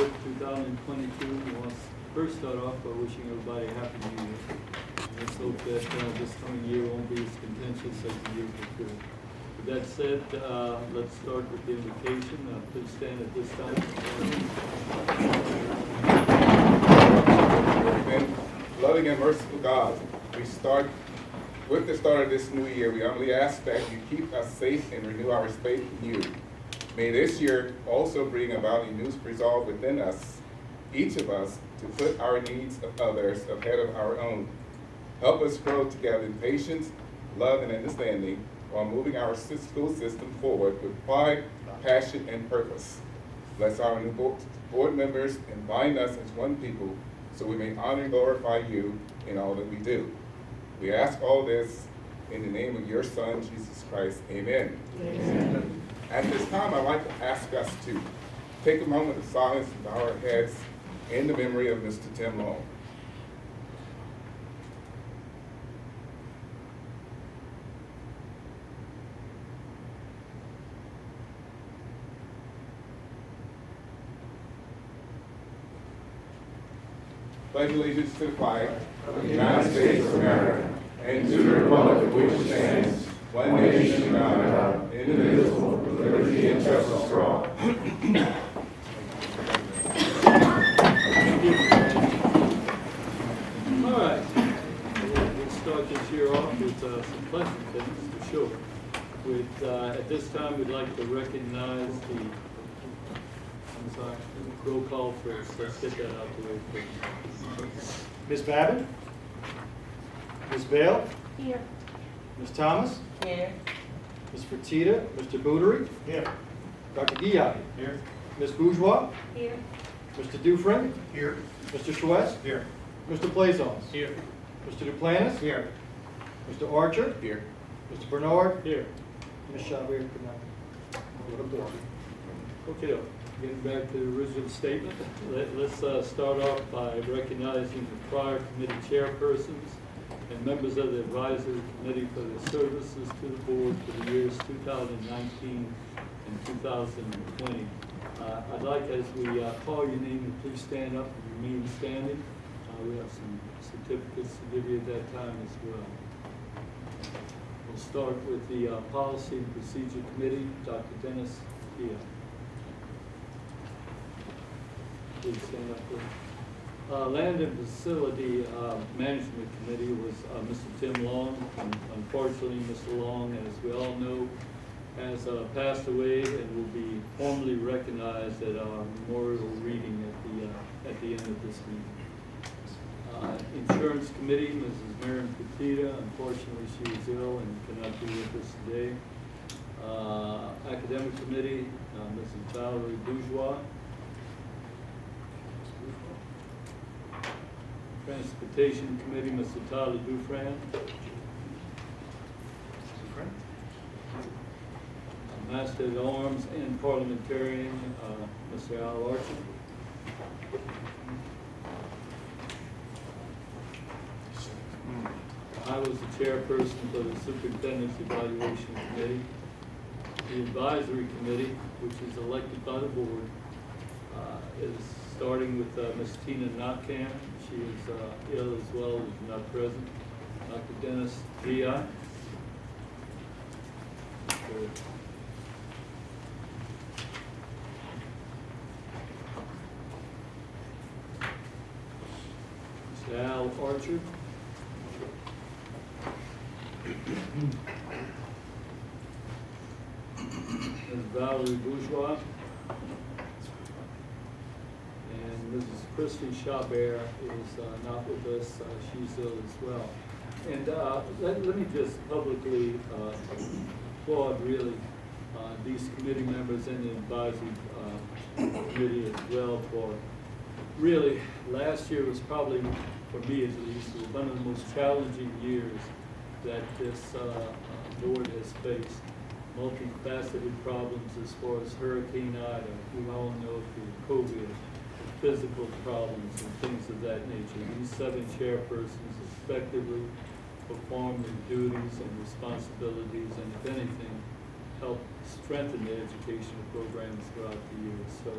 5th, 2022. We want to first start off by wishing everybody a Happy New Year. And let's hope that this coming year won't be as contentious as the year before. With that said, let's start with the invocation. Please stand at this time. Amen. Loving and merciful God, with the start of this new year, we humbly ask that you keep us safe and renew our faith in you. May this year also bring about a new resolve within us, each of us, to put our needs of others ahead of our own. Help us grow together in patience, love, and understanding while moving our school system forward with pride, passion, and purpose. Bless our new board members and bind us as one people so we may honor and glorify you in all that we do. We ask all this in the name of your Son, Jesus Christ. Amen. Amen. At this time, I'd like to ask us to take a moment of silence and bow our heads in the memory of Mr. Tim Long. Pledge allegiance to the flag of the United States of America and to the republic for which it stands, one nation under God, indivisible, with liberty and justice for all. All right. We'll start this year off with some pleasant things, for sure. At this time, we'd like to recognize roll call first. Let's get that out the way first. Ms. Babbitt? Ms. Bale? Here. Ms. Thomas? Here. Ms. Fertitta? Mr. Boudery? Here. Dr. Guillaume? Here. Ms. Bourgeois? Here. Mr. Dufresne? Here. Mr. Chouest? Here. Mr. Plaisance? Here. Mr. Duplantis? Here. Mr. Archer? Here. Mr. Bernard? Here. Ms. Chabert could not. What a board. Okay, getting back to the original statement, let's start off by recognizing the prior committee chairpersons and members of the advisory committee for their services to the board for the years 2019 and 2020. I'd like, as we call your name, to please stand up and remain standing. We have some certificates to give you at that time as well. We'll start with the Policy and Procedure Committee, Dr. Dennis Kia. Please stand up, please. Land and Facility Management Committee was Mr. Tim Long. Unfortunately, Mr. Long, as we all know, has passed away and will be formally recognized at our memorial reading at the end of this meeting. Insurance Committee, Mrs. Miriam Petita. Unfortunately, she is ill and cannot be with us today. Academic Committee, Mrs. Valerie Bourgeois. Transportation Committee, Mr. Tyler Dufresne. Master at Arms and Parliamentarian, Mr. Al Archer. I was the chairperson for the Superintendent's Evaluation Committee. The Advisory Committee, which is elected by the board, is starting with Ms. Tina Notkamp. She is ill as well, is not present. Dr. Dennis V.I. Mr. Al Archer. Ms. Valerie Bourgeois. And Mrs. Christy Chabert is not with us. She's ill as well. And let me just publicly applaud really these committee members and the advisory committee as well for really, last year was probably, for me at least, one of the most challenging years that this board has faced. Multifaceted problems as far as Hurricane Ida, we all know through COVID, physical problems and things of that nature. These 7 chairpersons effectively perform their duties and responsibilities, and if anything, help strengthen the educational programs throughout the year. So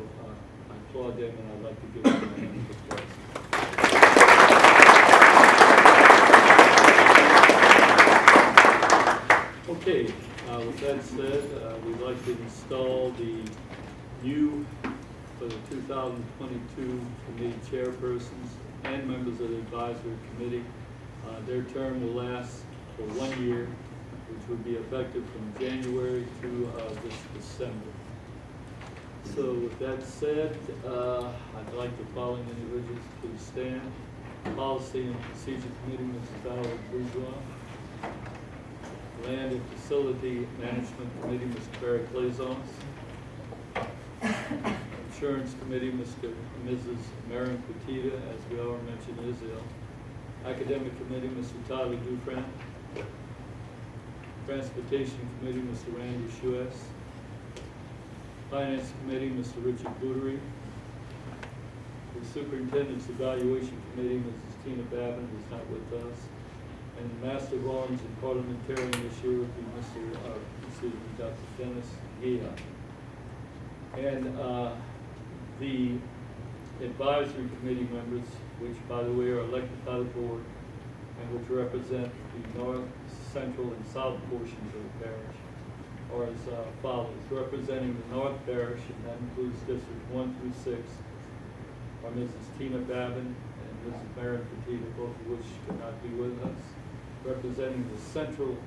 I applaud them, and I'd like to give them a hand of applause. Okay, with that said, we'd like to install the new, for the 2022 committee chairpersons and members of the advisory committee. Their term will last for 1 year, which would be effective from January to this December. So with that said, I'd like the following individuals to stand. Policy and Procedure Committee, Mrs. Valerie Bourgeois. Land and Facility Management Committee, Mr. Barry Claisons. Insurance Committee, Mr. and Mrs. Marion Petita, as we already mentioned, is ill. Academic Committee, Mr. Tyler Dufresne. Transportation Committee, Mr. Randy Shues. Finance Committee, Mr. Richard Boutery. The Superintendent's Evaluation Committee, Mrs. Tina Babin, who's not with us. And the Master of Arms and Parliamentarian this year would be Dr. Dennis Gia. And the advisory committee members, which by the way are elected by the board, and which represent the north, central, and south portions of the parish, are as follows. Representing the North Parish, and that includes District 1 through 6, are Mrs. Tina Babin and Mrs. Marion Petita, both of which cannot be with us. Representing the central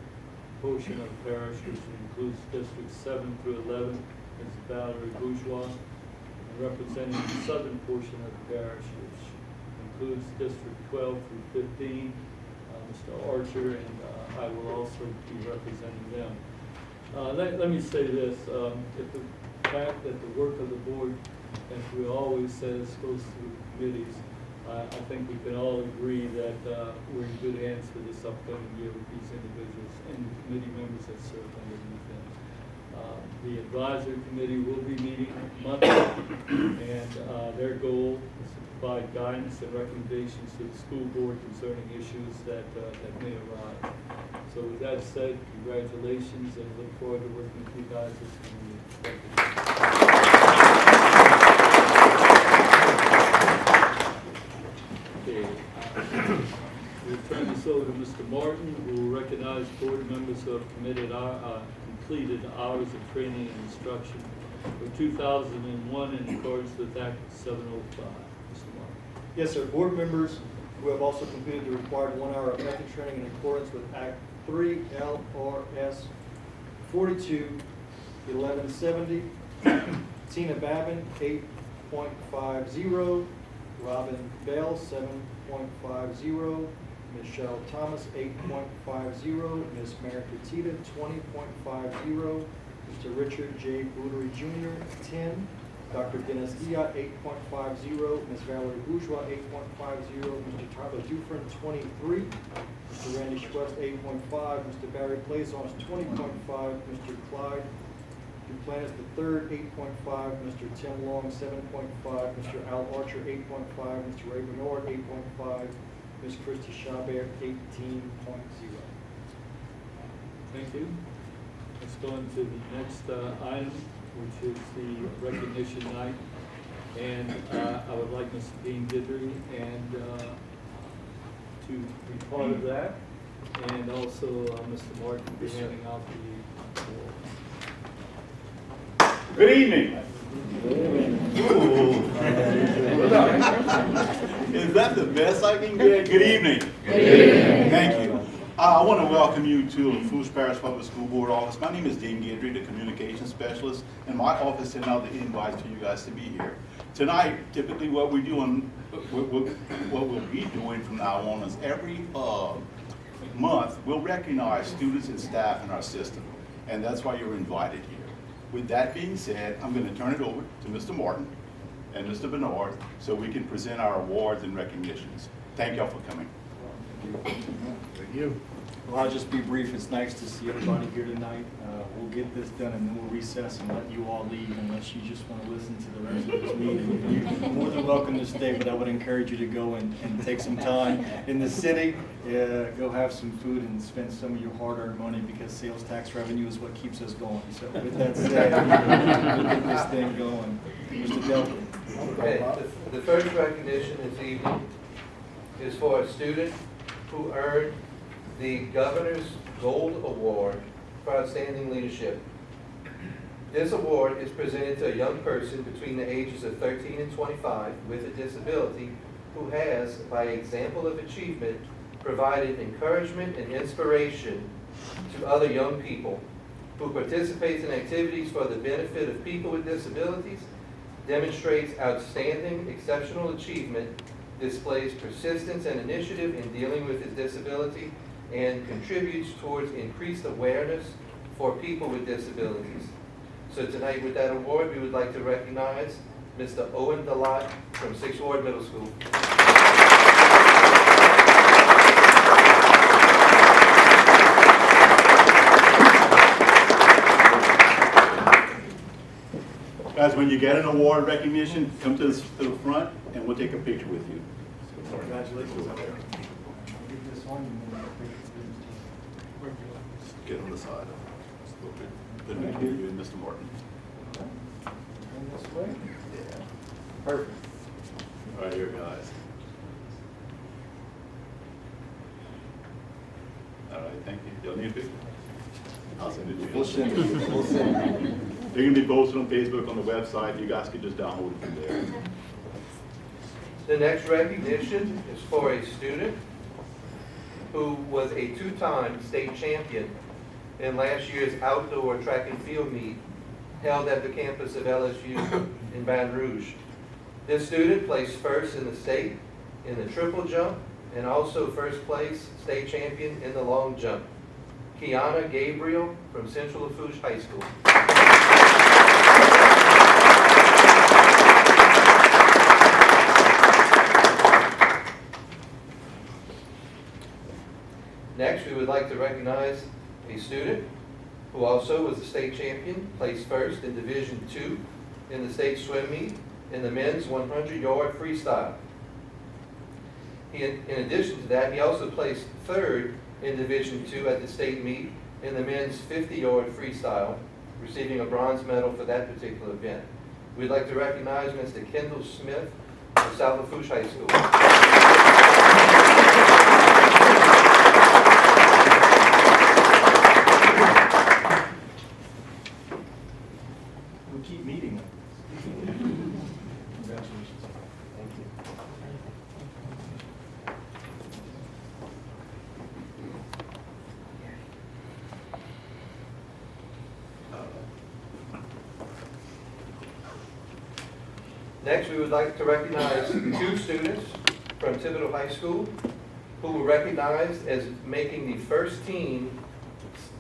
portion of the parish, which includes Districts 7 through 11, Mrs. Valerie Bourgeois. And representing the southern portion of the parish, which includes District 12 through 15, Mr. Archer, and I will also be representing them. Let me say this, if the fact that the work of the board, as we always says, goes through committees, I think we can all agree that we're in good hands for this upcoming year with these individuals and the committee members that serve underneath them. The advisory committee will be meeting monthly, and their goal is to provide guidance and recommendations to the school board concerning issues that may arise. So with that said, congratulations, and look forward to working with you guys this coming year. Thank you. Okay. We'll turn this over to Mr. Martin, who will recognize board members who have completed hours of training and instruction for 2001 in accordance with Act 705. Mr. Martin. Yes, sir. Board members who have also completed the required 1 hour of method training in accordance with Act 3 LRS 42-1170. Tina Babin, 8.50. Robin Bell, 7.50. Ms. Cheryl Thomas, 8.50. Ms. Mary Petita, 20.50. Mr. Richard J. Boutery Jr., 10. Dr. Dennis Gia, 8.50. Ms. Valerie Bourgeois, 8.50. Mr. Tyler Dufresne, 23. Mr. Randy Schwetz, 8.5. Mr. Barry Claisons, 20.5. Mr. Clyde Duplantis III, 8.5. Mr. Tim Long, 7.5. Mr. Al Archer, 8.5. Mr. Ray Bernard, 8.5. Ms. Christy Chabert, 18.0. Thank you. Let's go on to the next item, which is the recognition night. And I would like Mr. Dean Guidry and to be part of that. And also Mr. Martin be handing out the awards. Good evening. Is that the best I can get? Good evening. Good evening. Thank you. I want to welcome you to Lafourche Parish Public School Board office. My name is Dean Guidry, the communications specialist, and my office sent out the invites for you guys to be here. Tonight, typically what we're doing, what we'll be doing from now on is every month, we'll recognize students and staff in our system, and that's why you're invited here. With that being said, I'm going to turn it over to Mr. Martin and Mr. Bernard so we can present our awards and recognitions. Thank y'all for coming. Thank you. Well, I'll just be brief. It's nice to see everybody here tonight. We'll get this done and then we'll recess and let you all leave unless you just want to listen to the rest of this meeting. You're more than welcome to stay, but I would encourage you to go and take some time in the city. Go have some food and spend some of your hard-earned money because sales tax revenue is what keeps us going. So with that said, we'll get this thing going. Mr. Delphin. Okay, the first recognition this evening is for a student who earned the Governor's Gold Award for Outstanding Leadership. This award is presented to a young person between the ages of 13 and 25 with a disability who has, by example of achievement, provided encouragement and inspiration to other young people, who participates in activities for the benefit of people with disabilities, demonstrates outstanding, exceptional achievement, displays persistence and initiative in dealing with his disability, and contributes towards increased awareness for people with disabilities. So tonight with that award, we would like to recognize Mr. Owen Dalot from 6th Ward Middle School. Guys, when you get an award recognition, come to the front and we'll take a picture with you. Congratulations. I'll get this one and then I'll take Get on the side. Just a little bit. Good to meet you and Mr. Martin. Turn this way. Yeah. Perfect. Right here, guys. All right, thank you. Y'all need a picture? I'll send it to you. We'll send it. We'll send it. They're gonna be posted on Facebook, on the website. You guys can just download it from there. The next recognition is for a student who was a two-time state champion in last year's outdoor track and field meet held at the campus of LSU in Baton Rouge. This student placed first in the state in the triple jump and also first place state champion in the long jump. Kiana Gabriel from Central Lafourche High School. Next, we would like to recognize a student who also was a state champion, placed first in Division II in the state swim meet in the men's 100-yard freestyle. In addition to that, he also placed third in Division II at the state meet in the men's 50-yard freestyle, receiving a bronze medal for that particular event. We'd like to recognize Mr. Kendall Smith of South Lafourche High School. We'll keep meeting them. Congratulations. Thank you. Next, we would like to recognize two students from Thibodeau High School who were recognized as making the first team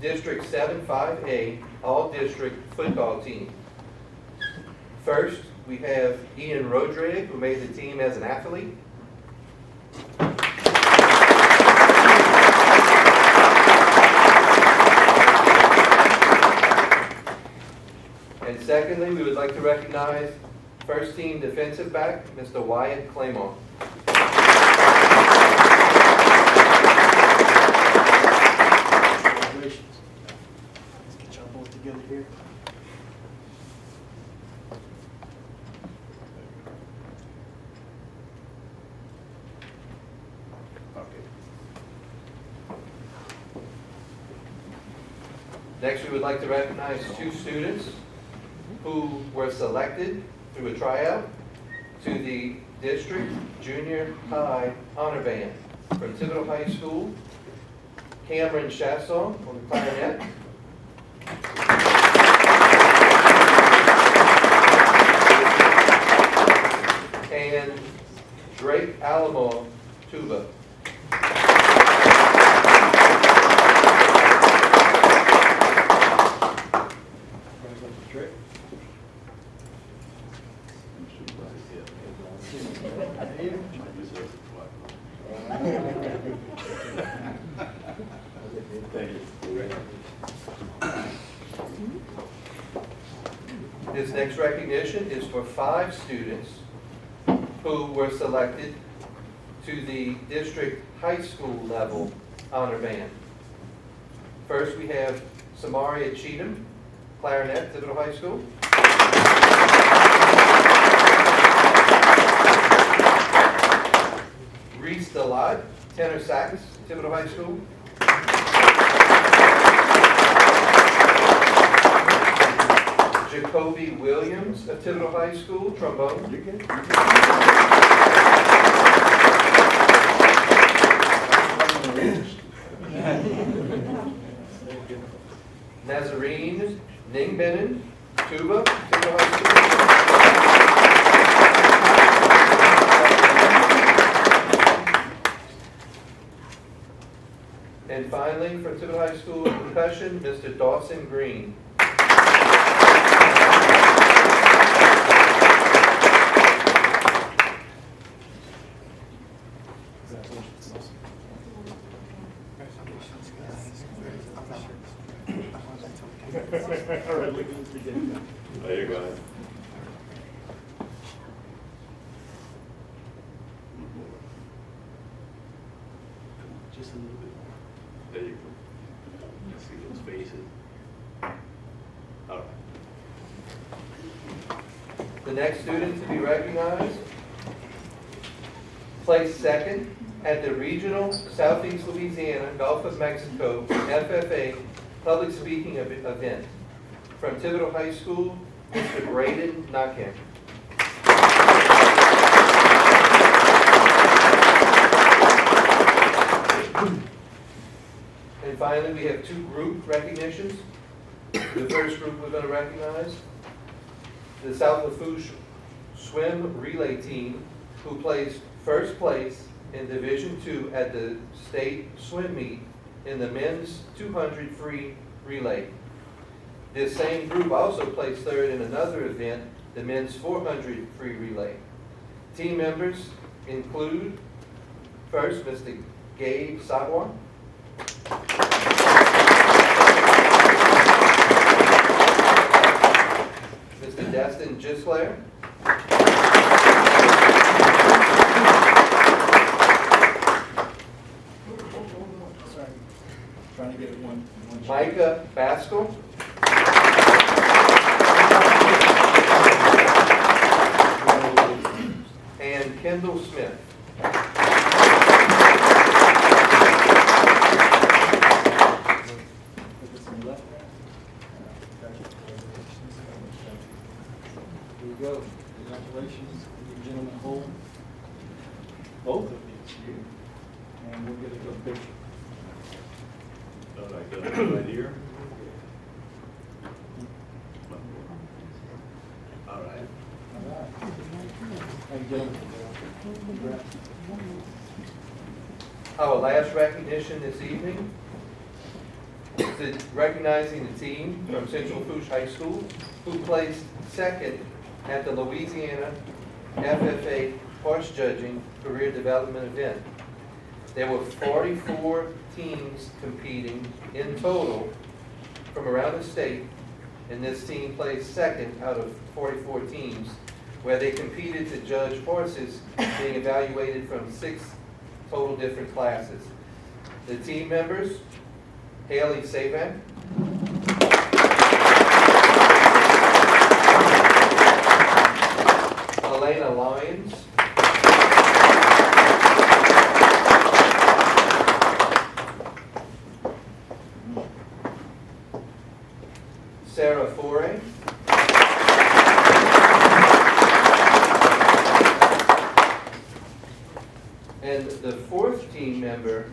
District 7-5A All-District Football Team. First, we have Ian Rodrigue, who made the team as an athlete. And secondly, we would like to recognize first team defensive back, Mr. Wyatt Claymont. Congratulations. Let's get y'all both together here. Next, we would like to recognize two students who were selected through a tryout to the District Junior High Honor Band from Thibodeau High School. Cameron Chasson on the clarinet. And Drake Alamo, tuba. Drake. This next recognition is for 5 students who were selected to the district high school level honor band. First, we have Samaria Cheatham, clarinet, Thibodeau High School. Reese Delod, tenor sax, Thibodeau High School. Jacoby Williams of Thibodeau High School, trombone. Nazarene Ningbenin, tuba, Thibodeau High School. And finally, from Thibodeau High School percussion, Mr. Dawson Green. There you go. Just a little bit. There you go. See those faces. All right. The next student to be recognized placed second at the Regional Southeast Louisiana Gulf of Mexico FFA Public Speaking Event. From Thibodeau High School, Mr. Braden Nakem. And finally, we have 2 group recognitions. The first group we're going to recognize, the South Lafourche swim relay team, who placed first place in Division II at the state swim meet in the men's 200 free relay. This same group also placed third in another event, the men's 400 free relay. Team members include, first, Mr. Gabe Sadwar. Mr. Destin Gisler. Sorry, trying to get it one. Micah Baskell. And Kendall Smith. Here you go. Congratulations. You gentlemen hold both of these here, and we'll get a good picture. All right, got it right here. All right. All right. Thank you, gentlemen. Congrats. Our last recognition this evening is recognizing the team from Central Lafourche High School who placed second at the Louisiana FFA horse judging career development event. There were 44 teams competing in total from around the state, and this team placed second out of 44 teams, where they competed to judge horses being evaluated from 6 total different classes. The team members, Haley Saban, Elena Lyons, Sarah Foray, and the 4th team member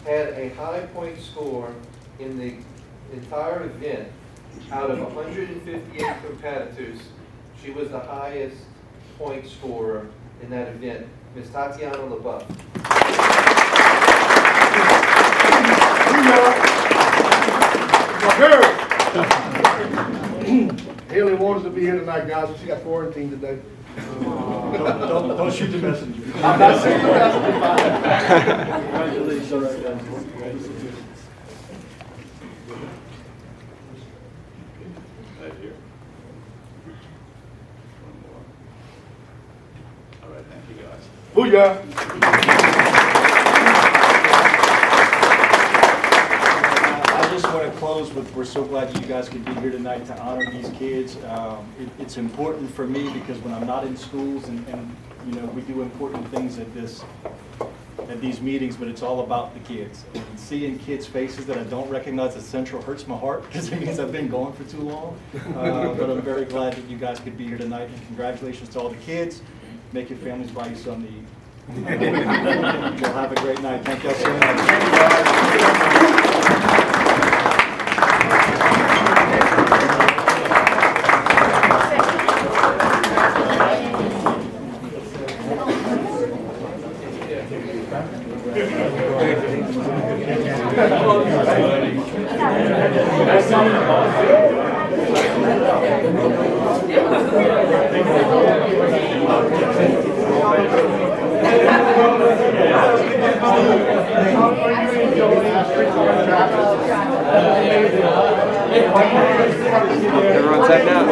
had a high point score in the entire event. Out of 158 competitors, she was the highest point scorer in that event, Ms. Tatiana LaBeouf. Haley wanted to be here tonight, guys, but she got quarantined today. Don't shoot the messenger. I'm not saying that. Congratulations. Congratulations. Booyah. I just want to close with, we're so glad you guys could be here tonight to honor these kids. It's important for me because when I'm not in schools and you know, we do important things at these meetings, but it's all about the kids. And seeing kids' faces that I don't recognize at Central hurts my heart because it means I've been gone for too long. But I'm very glad that you guys could be here tonight, and congratulations to all the kids. Make your families buy you something to eat. Well, have a great night. Thank y'all so much. Everyone's heading out.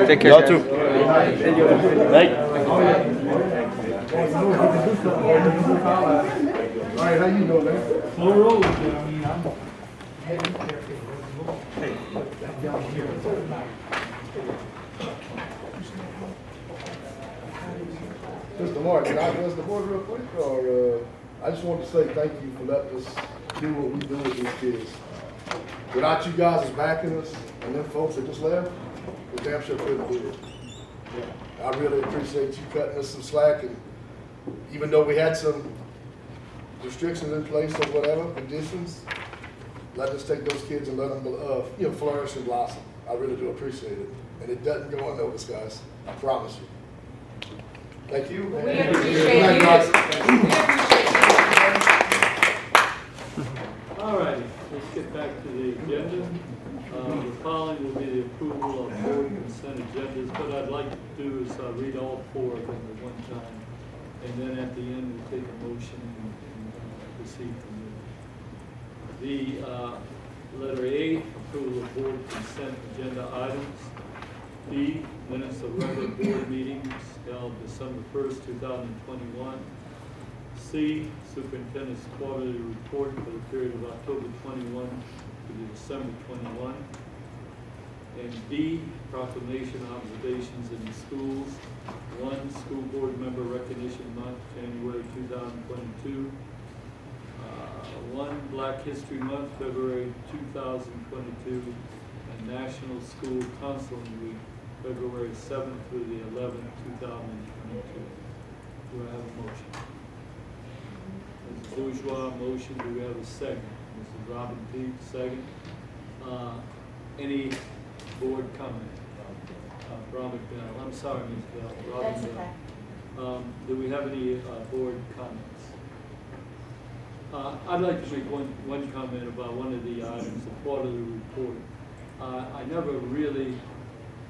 Take care. Y'all too. Thank you. All right, how you doing, man? Slow roll, I mean, I'm. Mr. Martin, can I address the board real quick, or, I just wanted to say thank you for letting us do what we do with these kids. Without you guys backing us, and them folks that just left, we damn sure couldn't do it. I really appreciate you cutting us some slack, and even though we had some restrictions in place or whatever, conditions, let us take those kids and let them, you know, flourish and blossom. I really do appreciate it. And it doesn't go unnoticed, guys. I promise you. Thank you. We appreciate you. All righty, let's get back to the agenda. The following will be the approval of board consent agendas. What I'd like to do is read all four of them at one time, and then at the end we'll take a motion and proceed from there. The letter A, approval of board consent agenda items. B, minutes of regular board meetings held December 1st, 2021. C, superintendent's quarterly report for the period of October 21 to December 21. And D, proclamation observations in the schools. 1, school board member recognition month, January 2022. 1, Black History Month, February 2022. And National School Counseling Week, February 7th through the 11th, 2022. Do I have a motion? Mrs. Bourgeois, motion. Do we have a second? Mrs. Robin Peete, second. Any board comment? Robin Bell, I'm sorry, Ms. Bell. Robin That's Bell. okay. Do we have any board comments? I'd like to make one comment about one of the items, the quarterly report. I never really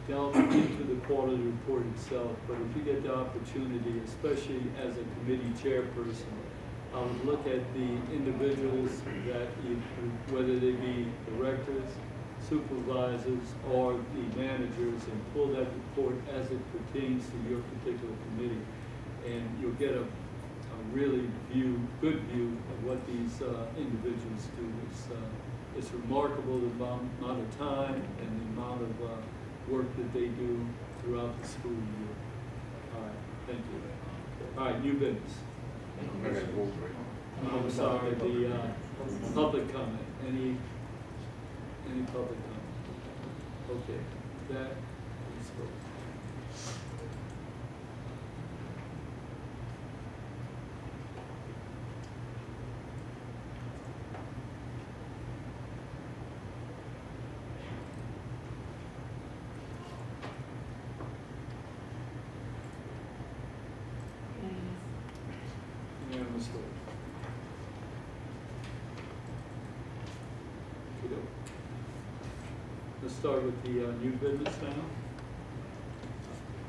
delved into the quarterly report itself, but if you get the opportunity, especially as a committee chairperson, I would look at the individuals that, whether they be directors, supervisors, or the managers, and pull that report as it pertains to your particular committee. And you'll get a really good view of what these individuals do. It's remarkable the amount of time and the amount of work that they do throughout the school year. All right, thank you. All right, new business. I'm sorry, the public comment. Any public comment? Okay, that, let's go. Unanimous vote. Mr. Let's start with the new business now.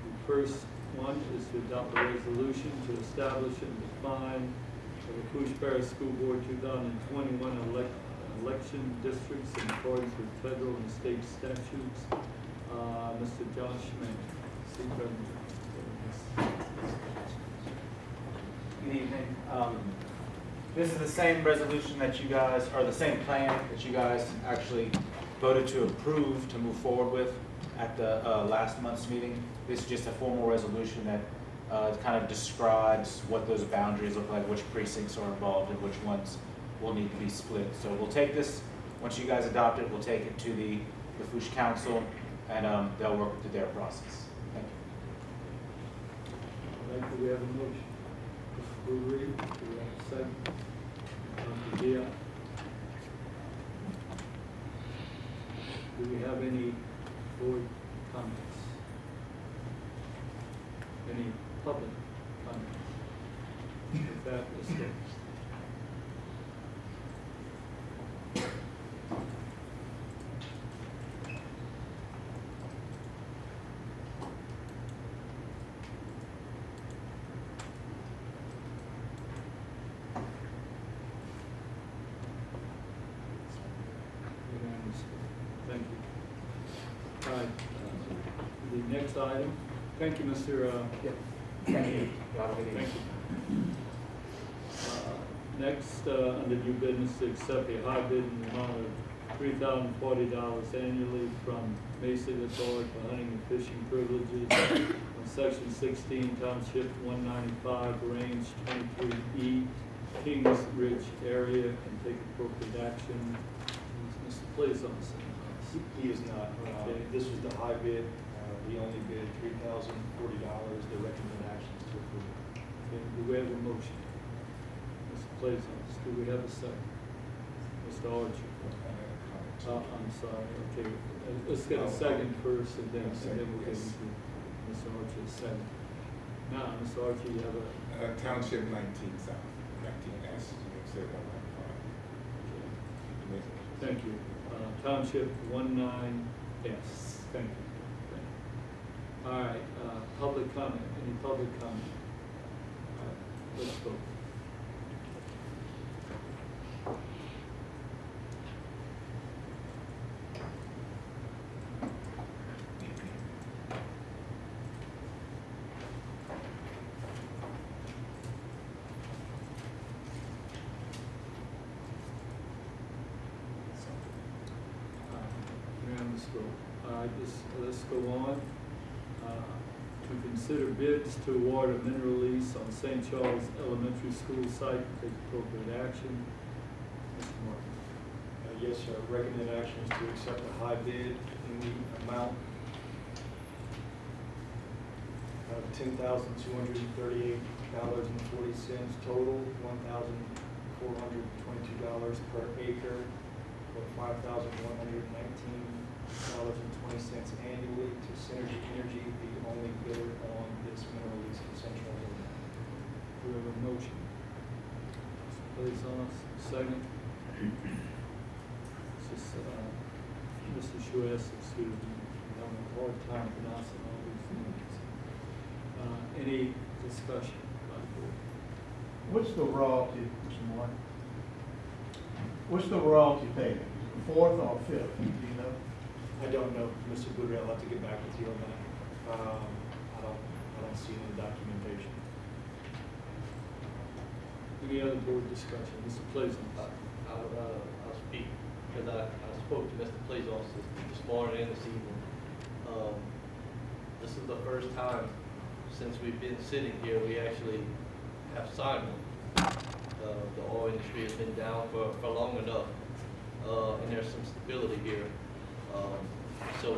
The first one is to adopt a resolution to establish and define the Lafourche Parish School Board 2021 election districts in accordance with federal and state statutes. Mr. John Schmidt, Seat President. Good evening. This is the same resolution that you guys, or the same plan that you guys actually voted to approve to move forward with at the last month's meeting. This is just a formal resolution that kind of describes what those boundaries look like, which precincts are involved, and which ones will need to be split. So we'll take this, once you guys adopt it, we'll take it to the Lafourche Council, and they'll work through their process. Thank you. All right, do we have a motion? Mr. Brewery, do we have a second? Dr. Dia? Do we have any board comments? Any public comments? With that, let's go. Thank you. All right, the next item, thank you, Mr. Thank you. Thank you. Next, under new business, to accept a high bid in the amount of $3,040 annually from Mason Authority for hunting and fishing privileges on Section 16, Township 195, Range 23E, Kings Ridge area, and take appropriate action. Mr. Plaisance. He is not. Okay. This was the high bid. He only bid $3,040. The recommended action is to approve. Okay, do we have a motion? Mr. Plaisance, do we have a second? Mr. Archer? I'm sorry, okay, let's get a second first, and then we'll get into Mr. Archer's second. Now, Mr. Archer, you have a, Township 19 South, 19S, you said 195. thank you. Township 19S, thank you. All right, public comment, any public comment? All right, let's go. All right, let's go on. To consider bids to award a mineral lease on St. Charles Elementary School site and take appropriate action. Mr. Martin. Yes, sir. Recommended action is to accept the high bid in the amount of $10,238.40 total, $1,422 per acre, for $5,119.20 annually to Synergy Energy, the only bidder on this mineral lease for Central Illinois. Do we have a motion? Mr. Plaisance, second. This is, Mr. Shues, excuse me, I'm having a hard time pronouncing all these names. Any discussion by the board? What's the royalty, Mr. Martin? What's the royalty payment? Fourth or fifth, do you know? I don't know, Mr. Boudry, I'll have to get back with you on that. I don't see any documentation. Any other board discussion? Mr. Plaisance? I'll speak, because I spoke to Mr. Plaisance this morning and this evening. This is the first time since we've been sitting here, we actually have signed one. The oil industry has been down for long enough, and there's some stability here. So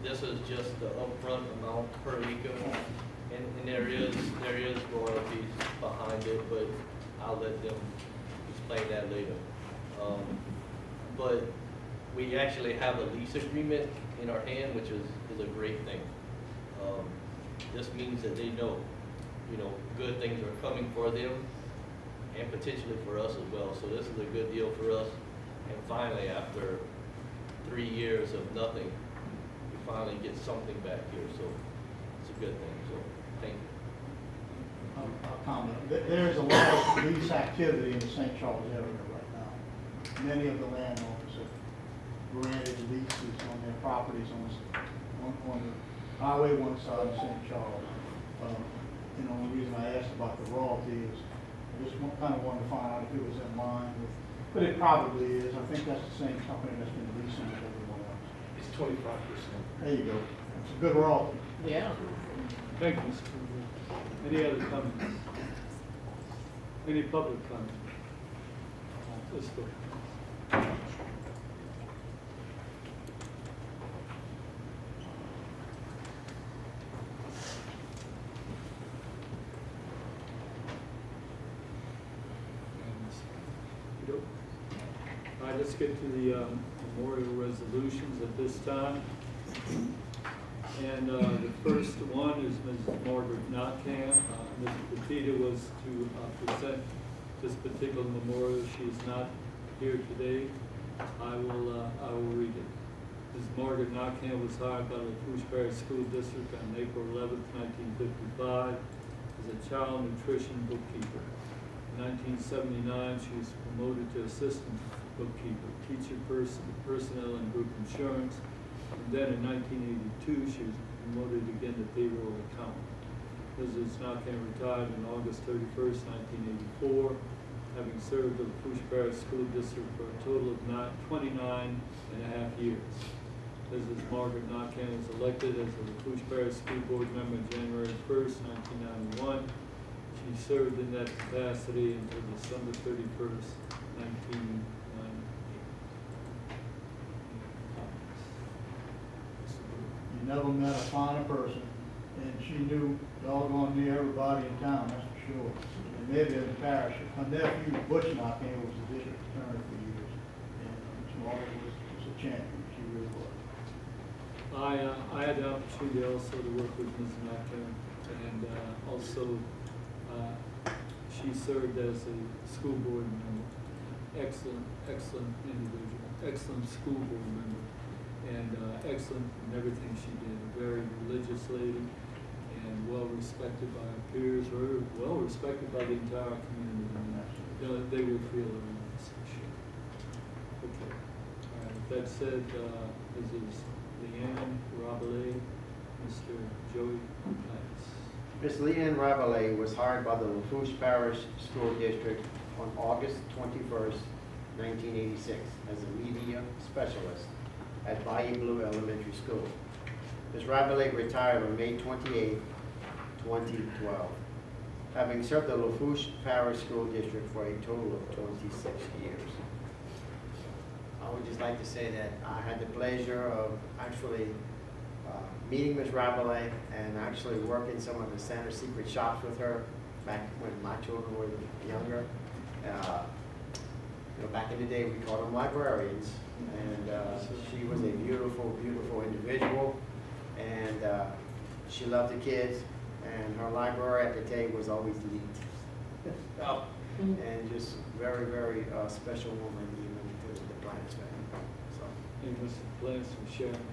this is just the upfront amount per acre, and there is royalties behind it, but I'll let them explain that later. But we actually have a lease agreement in our hand, which is a great thing. This means that they know, good things are coming for them, and potentially for us as well. So this is a good deal for us. And finally, after 3 years of nothing, we finally get something back here, so it's a good thing, so thank you. I'll comment. There's a lot of lease activity in the St. Charles area right now. Many of the landowners have granted leases on their properties on the Highway 1 side of St. Charles. You know, the reason I asked about the royalty is I just kind of wanted to find out if it was in line with, but it probably is. I think that's the same company that's been leasing it everywhere else. It's 25%. There you go. It's a good royalty. Yeah. Thank you, Mr. President. Any other comments? Any public comments? Let's go. All right, let's get to the memorial resolutions at this time. And the first one is Mrs. Margaret Notcam. Mrs. Petita was to present this particular memorial. She is not here today. I will read it. Mrs. Margaret Notcam was hired by the Lafourche Parish School District on April 11th, 1955 as a child nutrition bookkeeper. In 1979, she was promoted to assistant bookkeeper, teacher personnel and group insurance. And then in 1982, she was promoted again to payroll accountant. Mrs. Notcam retired on August 31st, 1984, having served the Lafourche Parish School District for a total of 29 and a half years. Mrs. Margaret Notcam was elected as a Lafourche Parish School Board member January 1st, 1991. She served in that capacity until December 31st, 1998. You never met a finer person, and she knew doggone near everybody in town, that's for sure. And maybe in the parish, her nephew, Butch Notcam, was the district attorney for years. And Ms. Margaret was a champion, she really was. I had the opportunity also to work with Ms. Notcam, and also she served as a school board member. Excellent individual, excellent school board member, and excellent in everything she did. Very religious lady, and well respected by her peers, or well respected by the entire community. You know, they will feel her in this for sure. Okay. All right. That said, Mrs. Leanne Rabelais, Mr. Joey Matthews. Ms. Leanne Rabelais was hired by the Lafourche Parish School District on August 21st, 1986 as a media specialist at Bayou Blue Elementary School. Ms. Rabelais retired on May 28, 2012, having served the Lafourche Parish School District for a total of 26 years. I would just like to say that I had the pleasure of actually meeting Ms. Rabelais and actually working some of the Center Secret shops with her back when my children were younger. You know, back in the day, we called them librarians, and she was a beautiful, beautiful individual, and she loved the kids, and her library at the table was always neat. And just very, very special woman, even to the Bryant's family. So. And Mr. Blanche from Sharon.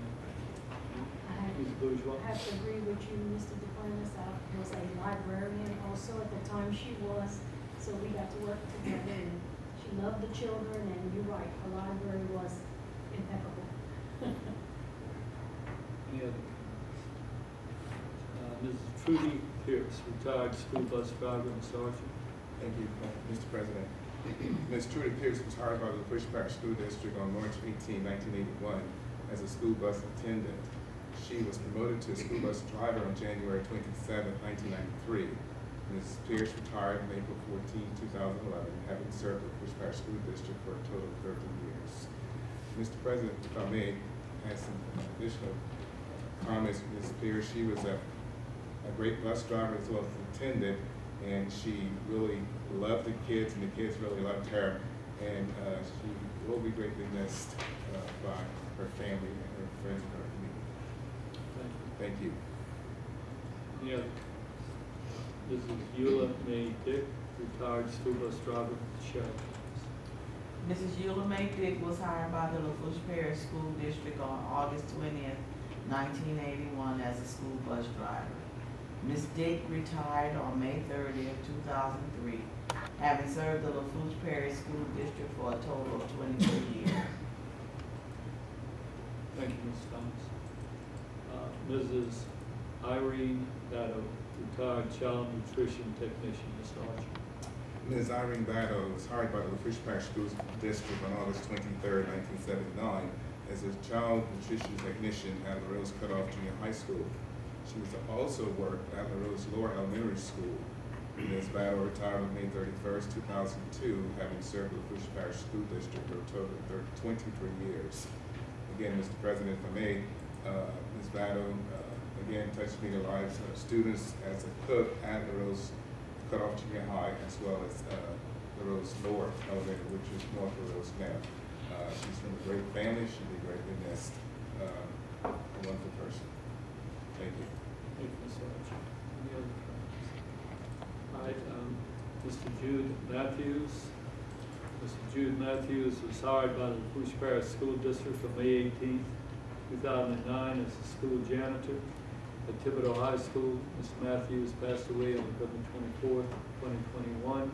Ms. Bourgeois. I have to agree with you, Mr. DePlantis. I was a librarian also at the time she was, so we got to work together, and she loved the children, and you're right, her library was impeccable. Any other comments? Mrs. Trudy Pierce, retired school bus driver and sergeant. Thank you, Mr. President. Ms. Trudy Pierce was hired by the Lafourche Parish School District on March 18, 1981 as a school bus attendant. She was promoted to a school bus driver on January 27, 1993. Ms. Pierce retired on April 14, 2011, having served the Lafourche Parish School District for a total of 13 years. Mr. President, if I may add some additional comments. Ms. Pierce, she was a great bus driver as well as an attendant, and she really loved the kids, and the kids really loved her, and she will be greatly missed by her family and her friends and her community. Thank you. Any other? Mrs. Eula May Dick, retired school bus driver, Sheriff. Mrs. Eula Mae Dick was hired by the Lafourche Parish School District on August 20th, 1981 as a school bus driver. Ms. Dick retired on May 30th, 2003, having served the Lafourche Parish School District for a total of 23 years. Thank you, Ms. Thomas. Mrs. Irene Battle, retired child nutrition technician, Mr. Archer. Ms. Irene Battle was hired by the Lafourche Parish School District on August 23rd, 1979 as a child nutrition technician at La Rose Cutoff Junior High School. She was also worked at La Rose Lower Elementary School. Ms. Battle retired on May 31st, 2002, having served the Lafourche Parish School District for a total of 23 years. Again, Mr. President, if I may, Ms. Battle, again, touched many lives of students as a cook at La Rose Cutoff Junior High, as well as La Rose Lower Elementary, which is North La Rose now. She's from a great family. She'll be greatly missed. A wonderful person. Thank you. Thank you, Mr. Archer. Any other comments? All right, Mr. Jude Matthews. Mr. Jude Matthews was hired by the Lafourche Parish School District on May 18th, 2009 as a school janitor at Thibodeau High School. Mr. Matthews passed away on November 24th, 2021.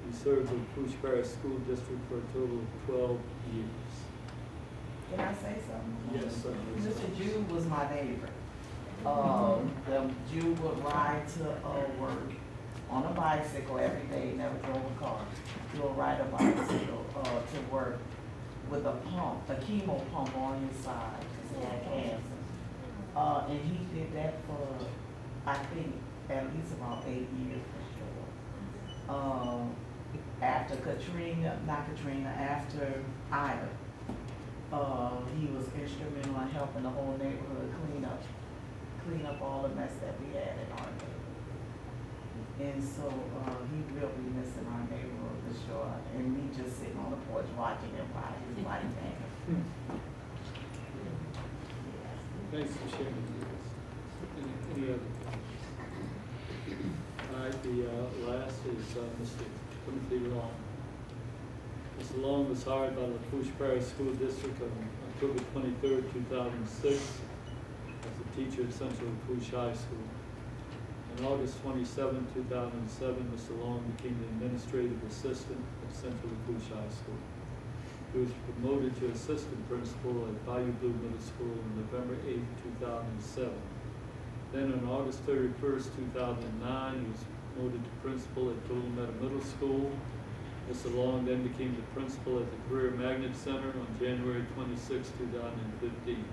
He served the Lafourche Parish School District for a total of 12 years. Can I say something? Yes, sir. Mr. Jude was my neighbor. Jude would ride to work on a bicycle every day, never drove a car. He would ride a bicycle to work with a pump, a chemo pump on his side, because he had cancer. And he did that for, I think, at least about 8 years for sure. After after Ida, he was instrumental in helping the whole neighborhood clean up all the mess that we had in our neighborhood. And so he will be missing our neighborhood for sure. And me just sitting on the porch watching him ride his bike down. Thanks for sharing this. Any other comments? All right, the last is Mr. Timothy Long. Mr. Long was hired by the Lafourche Parish School District on October 23rd, 2006 as a teacher at Central Lafourche High School. On August 27, 2007, Mr. Long became the administrative assistant at Central Lafourche High School. He was promoted to assistant principal at Bayou Blue Middle School on November 8, 2007. Then on August 31st, 2009, he was promoted to principal at Golden Meadow Middle School. Mr. Long then became the principal at the Career Magnet Center on January 26, 2015.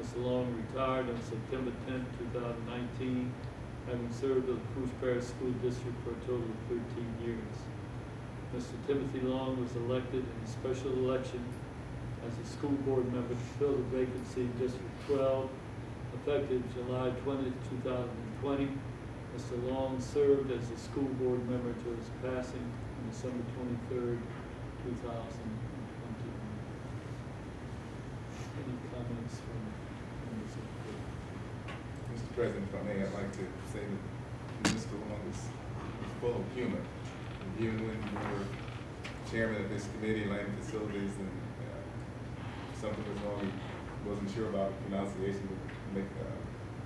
Mr. Long retired on September 10, 2019, having served the Lafourche Parish School District for a total of 13 years. Mr. Timothy Long was elected in a special election as a school board member to fill the vacancy in District 12, effective July 20, 2020. Mr. Long served as a school board member to his passing on December 23rd, 2020. Any comments from members of the board? Mr. President, if I may, I'd like to say that Mr. Long is full of humor. Even when we were chairman of this committee, land facilities, and something was wrong, he wasn't sure about pronunciation, would make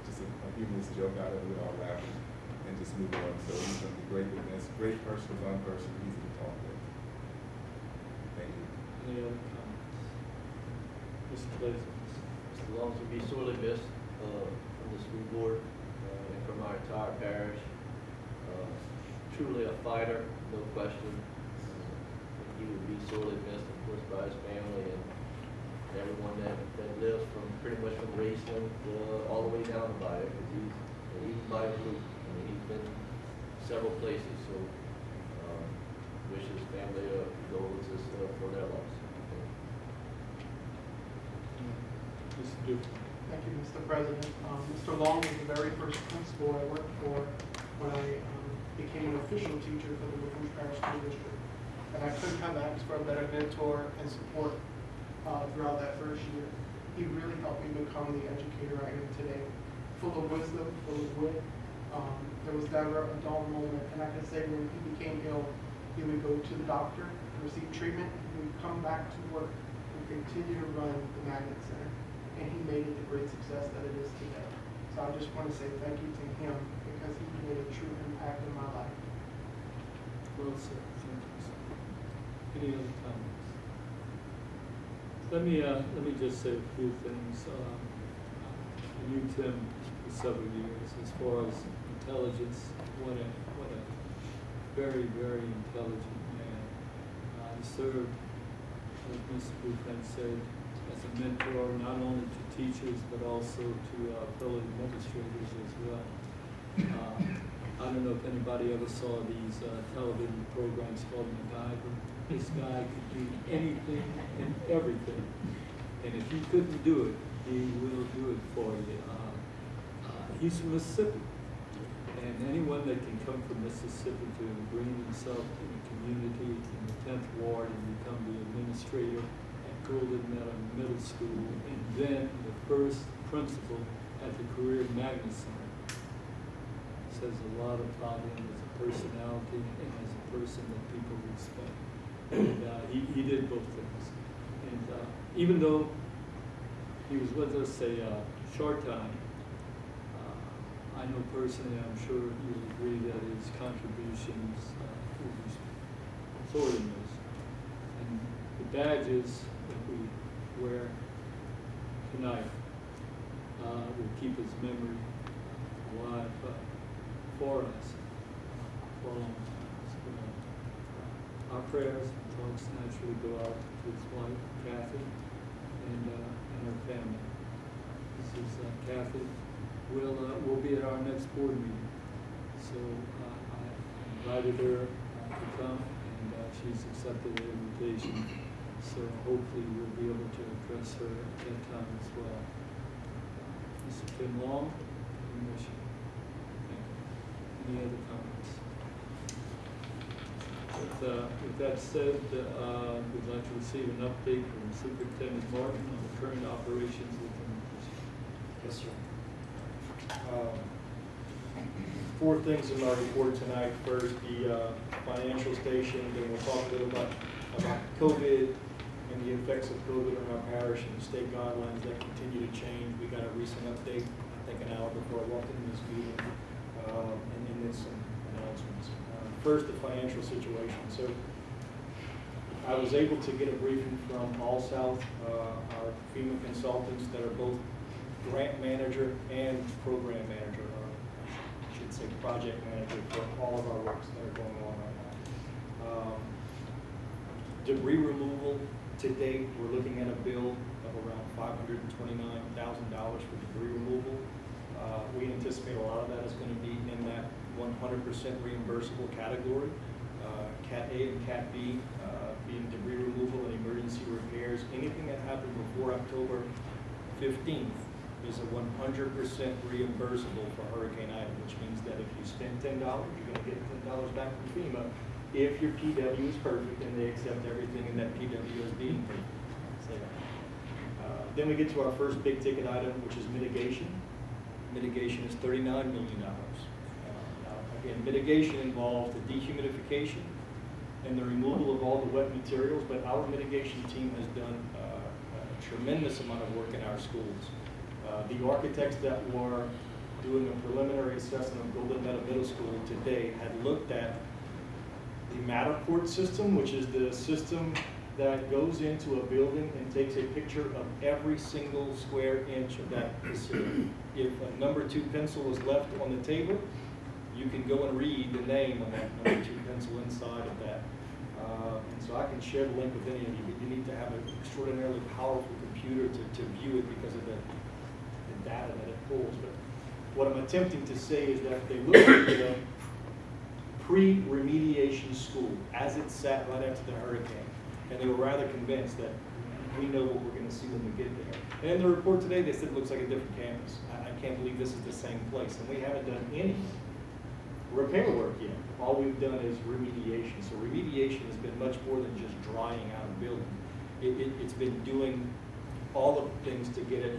just a humorous joke out of it, we'd all laugh and just move on. So he's going to be great with this. Great person, fun person, easy to talk with. Thank you. Any other comments? Mr. Blazer. Mr. Long will be sorely missed from the school board and from our entire parish. Truly a fighter, no question. He would be sorely missed, of course, by his family and everyone that lives from pretty much from Raceland all the way down to Bayou, because he's by the loop. I mean, he's been several places, so wish his family condolences for their loss. Mr. Duke. Thank you, Mr. President. Mr. Long was the very first principal I worked for when I became an official teacher for the Lafourche Parish School District. And I couldn't have asked for a better mentor and support throughout that first year. He really helped me become the educator I am today. Full of wisdom, full of wit. There was never a dull moment. And I can say when he became ill, He would go to the doctor, receive treatment, he would come back to work and continue to run the Magnet Center. And he made it the great success that it is today. So I just want to say thank you to him because he made a true impact in my life. Well said. Thank you, sir. Any other comments? Let me just say a few things. I knew Tim for several years. As far as intelligence, what a very, very intelligent man. He served, as Mr. Buford said, as a mentor not only to teachers but also to fellow administrators as well. I don't know if anybody ever saw these television programs called MacGyver. This guy could do anything and everything, and if he couldn't do it, he will do it for you. He's from Mississippi, and anyone that can come from Mississippi to bring himself to the community in the 10th Ward and become the administrator at Golden Meadow Middle School, and then the first principal at the Career Magnet Center, says a lot about him as a personality and as a person that people respect. And he did both things. And even though he was with us a short time, I know personally, I'm sure you'll agree that his contributions will be sorely missed. And the badges that we wear tonight will keep his memory alive for us for a long time. So, our prayers and thoughts naturally go out to his wife, Kathy, and her family. This is Kathy. Will be at our next board meeting. So I invited her to come, and she's accepted the invitation. So hopefully we'll be able to address her at that time as well. Mr. Tim Long, Commission. Any other comments? With that said, we'd like to receive an update from Superintendent Martin on the current operations within the district. Yes, sir. 4 things in my report tonight. First, the financial station, then we'll talk a little bit about COVID and the effects of COVID on our parish and the state guidelines that continue to change. We got a recent update, I think an hour before I walked into this meeting, and then some announcements. First, the financial situation. So I was able to get a briefing from All South, our FEMA consultants that are both grant manager and program manager, or I should say project manager for all of our works that are going on right now. Debris removal, to date, we're looking at a bill of around $529,000 for debris removal. We anticipate a lot of that is going to be in that 100% reimbursable category. Cat A and Cat B being debris removal and emergency repairs. Anything that happened before October 15th is a 100% reimbursable for Hurricane Ida, which means that if you spend $10, you're going to get $10 back from FEMA if your PW is perfect and they accept everything in that PW as being perfect. Then we get to our first big ticket item, which is mitigation. Mitigation is $39 million. Again, mitigation involves the dehumidification and the removal of all the wet materials, but our mitigation team has done a tremendous amount of work in our schools. The architects that were doing a preliminary assessment of Golden Meadow Middle School today had looked at the Matterport system, which is the system that goes into a building and takes a picture of every single square inch of that facility. If a number 2 pencil is left on the table, you can go and read the name of that number 2 pencil inside of that. And so I can share the link with any of you, but you need to have an extraordinarily powerful computer to view it because of the data that it pulls. But what I'm attempting to say is that they looked at the pre-remediation school as it sat right after the hurricane, and they were rather convinced that we know what we're going to see when we get there. And in the report today, they said it looks like a different campus. I can't believe this is the same place, and we haven't done any repair work yet. All we've done is remediation. So remediation has been much more than just drying out a building. It's been doing all of the things to get it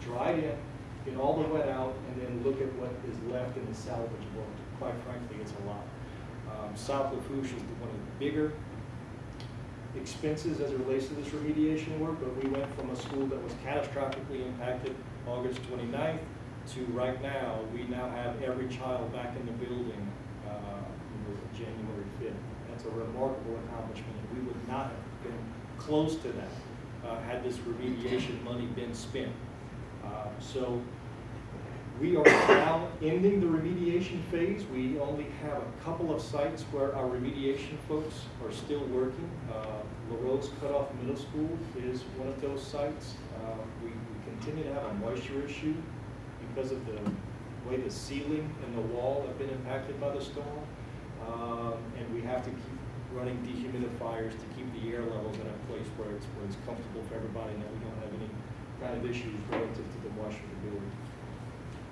dried in, get all the wet out, and then look at what is left and is salvageable. Quite frankly, it's a lot. South Lafourche is one of the bigger expenses as it relates to this remediation work, but we went from a school that was catastrophically impacted August 29th to right now, we now have every child back in the building January 5th. That's a remarkable accomplishment, and we would not have been close to that had this remediation money been spent. So we are now ending the remediation phase. We only have a couple of sites where our remediation folks are still working. Lafourche Cutoff Middle School is one of those sites. We continue to have a moisture issue because of the way the ceiling and the wall have been impacted by the storm. And we have to keep running dehumidifiers to keep the air levels in a place where it's comfortable for everybody and that we don't have any kind of issues relative to the moisture of the building.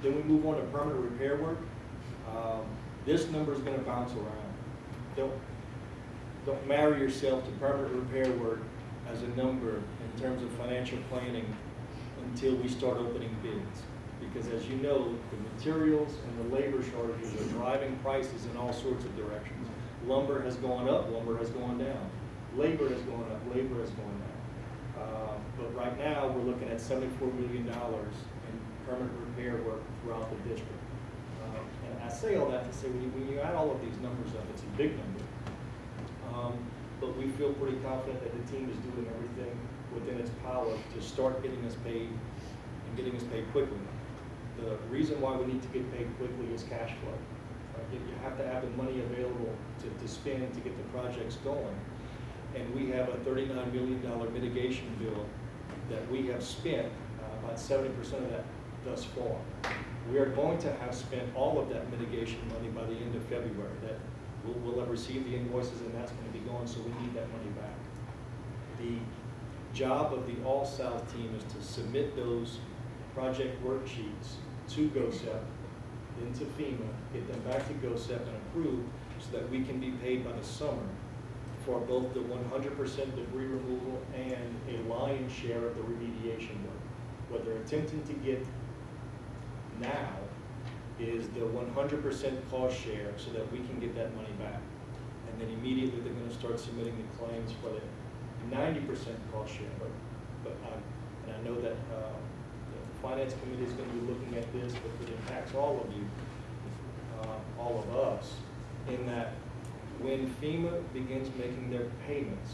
Then we move on to permanent repair work. This number is going to bounce around. Don't marry yourself to permanent repair work as a number in terms of financial planning until we start opening bids. Because as you know, the materials and the labor shortages are driving prices in all sorts of directions. Lumber has gone up, lumber has gone down. Labor has gone up, labor has gone down. But right now, we're looking at $74 million in permanent repair work throughout the district. And I say all that to say, when you add all of these numbers up, it's a big number. But we feel pretty confident that the team is doing everything within its power to start getting us paid and getting us paid quickly. The reason why we need to get paid quickly is cash flow. You have to have the money available to spend to get the projects going. And we have a $39 million mitigation bill that we have spent, about 70% of that thus far. We are going to have spent all of that mitigation money by the end of February. That we'll have received the invoices and that's going to be gone, so we need that money back. The job of the All South team is to submit those project worksheets to GOSEP, into FEMA, get them back to GOSEP and approved so that we can be paid by the summer for both the 100% debris removal and a lion's share of the remediation work. What they're attempting to get now is the 100% cost share so that we can get that money back. And then immediately they're going to start submitting the claims for the 90% cost share. And I know that the Finance Committee is going to be looking at this, but it impacts all of you, all of us, in that when FEMA begins making their payments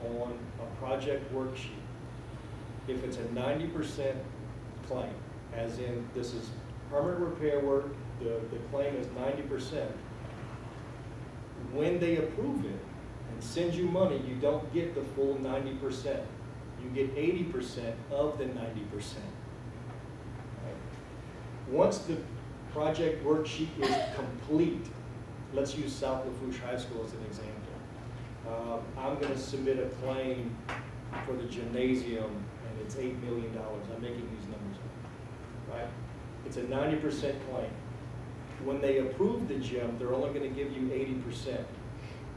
on a project worksheet, if it's a 90% claim, as in this is permanent repair work, the claim is 90%, when they approve it and send you money, you don't get the full 90%. You get 80% of the 90%. Once the project worksheet is complete, let's use South Lafourche High School as an example. I'm going to submit a claim for the gymnasium, and it's $8 million. I'm making these numbers up, right? It's a 90% claim. When they approve the gym, they're only going to give you 80%.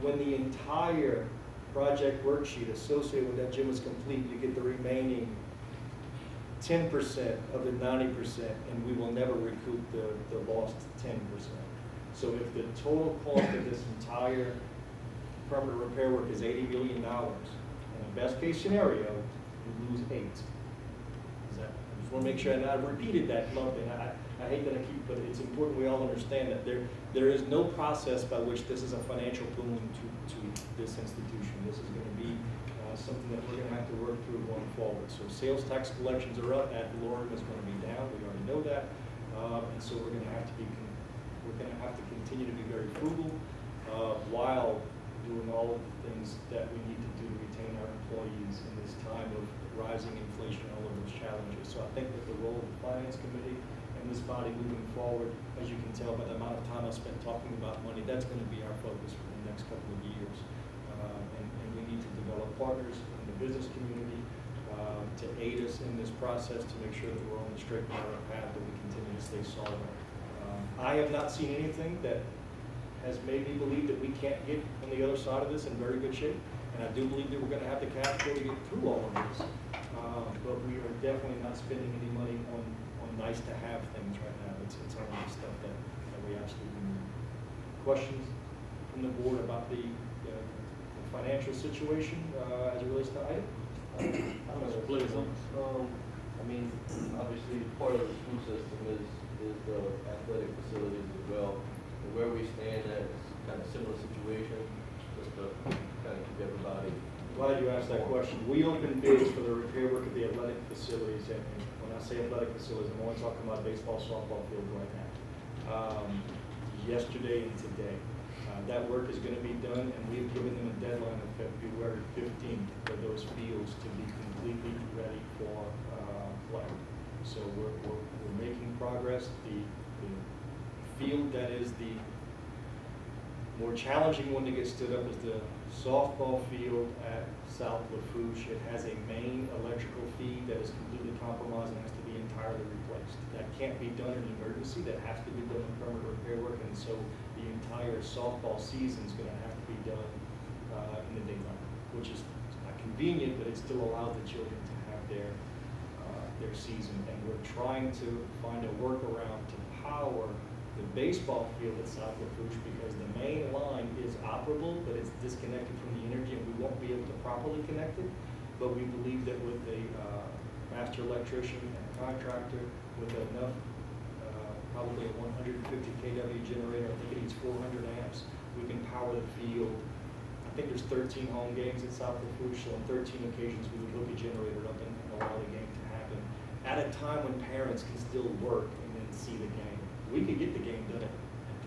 When the entire project worksheet associated with that gym is complete, you get the remaining 10% of the 90%, and we will never recoup the lost 10%. So if the total cost of this entire permanent repair work is $80 million, in the best case scenario, you lose 8. I just want to make sure, and I repeated that month, and I hate that I keep, but it's important we all understand that there is no process by which this is a financial boon to this institution. This is going to be something that we're going to have to work through going forward. So sales tax collections are up, ad valorem is going to be down. We already know that, and so we're going to have to continue to be very frugal while doing all of the things that we need to do to retain our employees in this time of rising inflation and all of those challenges. So I think that the role of the Finance Committee and this body moving forward, as you can tell by the amount of time I spent talking about money, that's going to be our focus for the next couple of years. And we need to develop partners in the business community to aid us in this process to make sure that we're on the straight and narrow path, that we continue to stay solid. I have not seen anything that has made me believe that we can't get on the other side of this in very good shape. And I do believe that we're going to have the cash flow to get through all of this. But we are definitely not spending any money on nice to have things right now. It's all the stuff that we absolutely need. Questions? from the board about the financial situation as it relates to item? Please. I mean, obviously, part of the school system is the athletic facilities as well. And where we stand at is kind of similar situation, just to kind of keep everybody. Glad you asked that question. We opened bids for the repair work of the athletic facilities, and when I say athletic facilities, I'm only talking about baseball, softball field right now. Yesterday and today. That work is going to be done, and we've given them a deadline of February 15th for those fields to be completely ready for play. So we're making progress. The field that is the more challenging one to get stood up is the softball field at South Lafourche. It has a main electrical feed that is completely compromised and has to be entirely replaced. That can't be done in an emergency. That has to be done in permanent repair work, and so the entire softball season is going to have to be done in the daytime, which is not convenient, but it still allows the children to have their season. And we're trying to find a workaround to power the baseball field at South Lafourche because the main line is operable, but it's disconnected from the energy, and we won't be able to properly connect it. But we believe that with a master electrician and contractor, with enough, probably a 150 kW generator, I think it needs 400 amps, we can power the field. I think there's 13 home games at South Lafourche, so on 13 occasions we would hook a generator up and allow the game to happen at a time when parents can still work and then see the game. We could get the game done at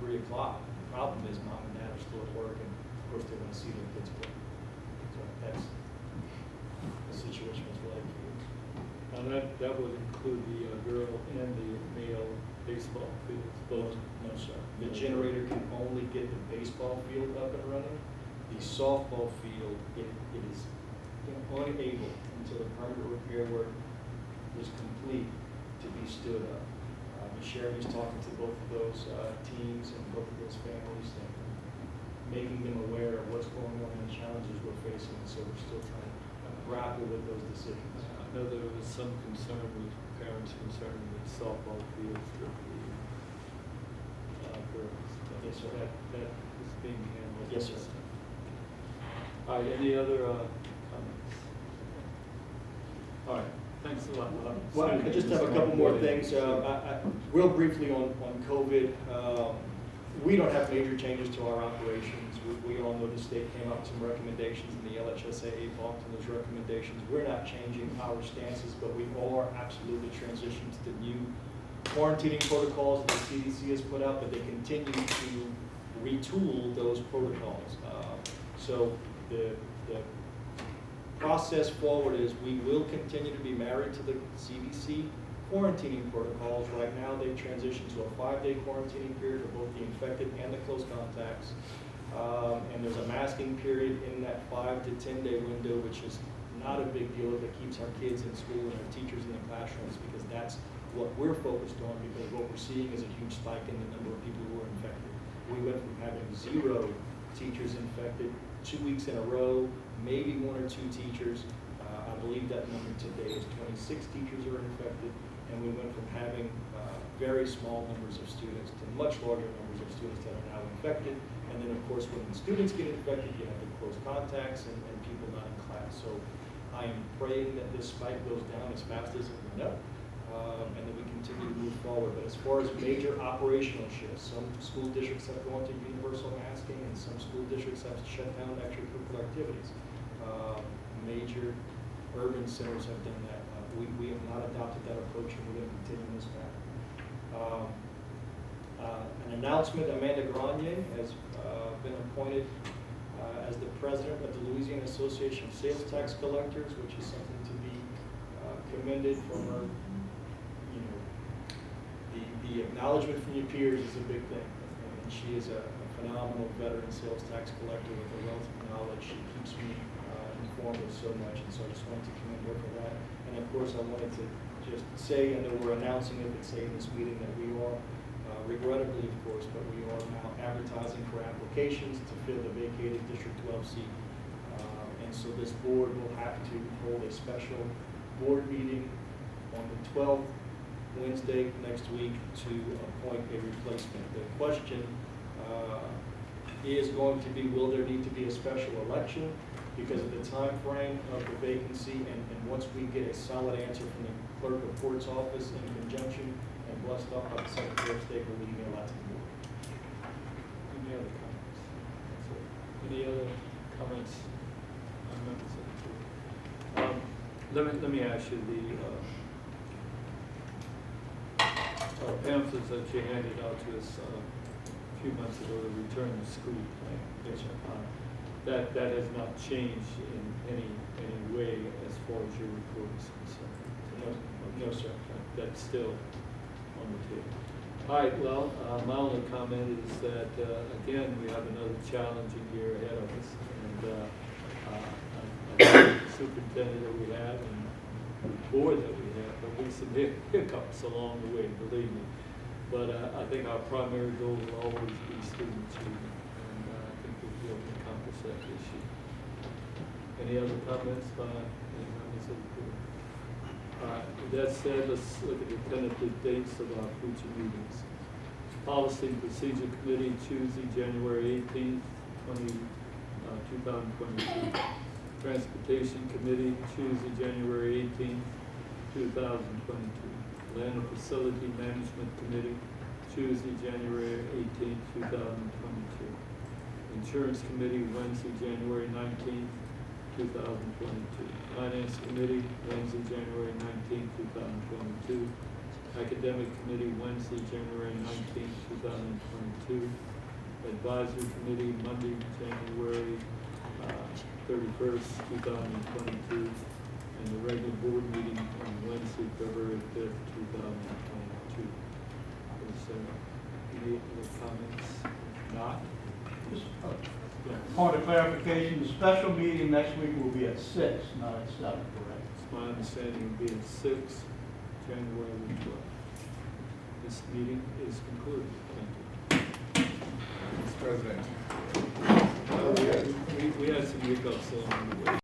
3 o'clock. The problem is mom and dad are still at work, and of course they want to see their kids play. So that's the situation as well. And that would include the girl and the male baseball fields, both? No, sir. The generator can only get the baseball field up and running. The softball field, it is unable until the permanent repair work is complete to be stood up. Ms. Sherry's talking to both of those teams and both of those families and making them aware of what's going on and the challenges we're facing. So we're still trying to grapple with those decisions. I know there was some concern with parents concerned with softball fields for the girls. Yes, sir. That is being handled. Yes, sir. All right, any other comments? All right, thanks a lot. Well, I just have a couple more things. Real briefly on COVID. We don't have major changes to our operations. We all know the state came up with some recommendations and the LHSAA balked on those recommendations. We're not changing our stances, but we are absolutely transitioning to the new quarantining protocols that the CDC has put out, but they continue to retool those protocols. So the process forward is we will continue to be married to the CDC quarantining protocols. Right now, they've transitioned to a 5-day quarantining period for both the infected and the close contacts. And there's a masking period in that 5 to 10-day window, which is not a big deal if it keeps our kids in school and our teachers in the classrooms, because that's what we're focused on, because what we're seeing is a huge spike in the number of people who are infected. We went from having 0 teachers infected 2 weeks in a row, maybe 1 or 2 teachers. I believe that number today is 26 teachers are infected, and we went from having very small numbers of students to much larger numbers of students that are now infected. And then, of course, when students get infected, you have the close contacts and people not in class. So I am praying that this spike goes down as fast as it went up, and that we continue to move forward. But as far as major operational shifts, some school districts have gone to universal masking, and some school districts have shut down extracurricular activities. Major urban centers have done that. We have not adopted that approach, and we're going to continue this path. An announcement, Amanda Grenier has been appointed as the president of the Louisiana Association of Sales Tax Collectors, which is something to be commended for her. You know, the acknowledgement from your peers is a big thing, and she is a phenomenal veteran sales tax collector with a wealth of knowledge. She keeps me informed of so much, and so I just wanted to commend her for that. And of course, I wanted to just say, I know we're announcing it, but say in this meeting that we are, regrettably of course, but we are now advertising for applications to fill the vacated District 12 seat. And so this board will have to hold a special board meeting on the 12th Wednesday next week to appoint a replacement. The question is going to be, will there need to be a special election because of the time frame of the vacancy, and once we get a solid answer from the clerk of court's office in conjunction and blessed off by the Secretary of State, we'll email that to the board. Any other comments? That's it. Any other comments on members of the board? Let me ask you, the pamphlets that you handed out to us a few months ago, the return to school plan. Yes, sir. That has not changed in any way as far as your report is concerned. No, sir. That's still on the table. All right, well, my only comment is that, again, we have another challenging year ahead of us. And I think the superintendent that we have and the board that we have, there'll be some hiccups along the way, believe me. But I think our primary goal will always be student achievement. And I think we'll be able to accomplish that this year. Any other comments by any members of the board? All right, with that said, let's look at the tentative dates of our future meetings. Policy and Procedure Committee, Tuesday, January 18th, 2022. Transportation Committee, Tuesday, January 18th, 2022. Land and Facility Management Committee, Tuesday, January 18th, 2022. Insurance Committee, Wednesday, January 19th, 2022. Finance Committee, Wednesday, January 19th, 2022. Academic Committee, Wednesday, January 19th, 2022. Advisory Committee, Monday, January 31st, 2022. And the regular board meeting on Wednesday, February 5th, 2022. Is there any other comments? Not? Just Yes. point of clarification, the special meeting next week will be at 6, not at 7, correct? It's my understanding it will be at 6, January 12th. This meeting is concluded. Thank you. Mr. President. We had some hiccups along the way.